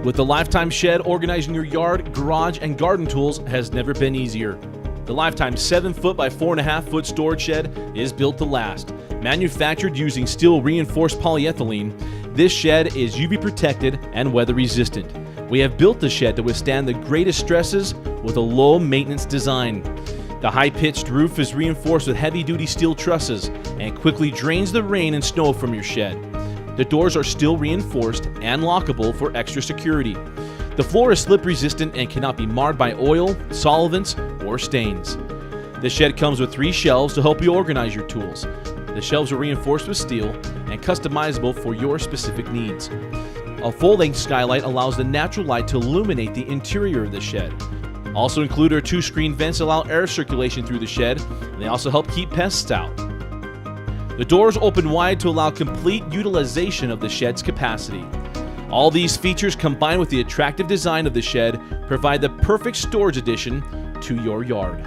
With the Lifetime Shed, organizing your yard, garage, and garden tools has never been easier. The Lifetime 7-foot by 4.5-foot storage shed is built to last. Manufactured using steel reinforced polyethylene, this shed is UV protected and weather resistant. We have built the shed to withstand the greatest stresses with a low maintenance design. The high-pitched roof is reinforced with heavy-duty steel trusses and quickly drains the rain and snow from your shed. The doors are still reinforced and lockable for extra security. The floor is slip resistant and cannot be marred by oil, solvents, or stains. The shed comes with 3 shelves to help you organize your tools. The shelves are reinforced with steel and customizable for your specific needs. A full-length skylight allows the natural light to illuminate the interior of the shed. Also included are 2 screen vents that allow air circulation through the shed, and they also help keep pests out. The doors open wide to allow complete utilization of the shed's capacity. All these features combined with the attractive design of the shed provide the perfect storage addition to your yard.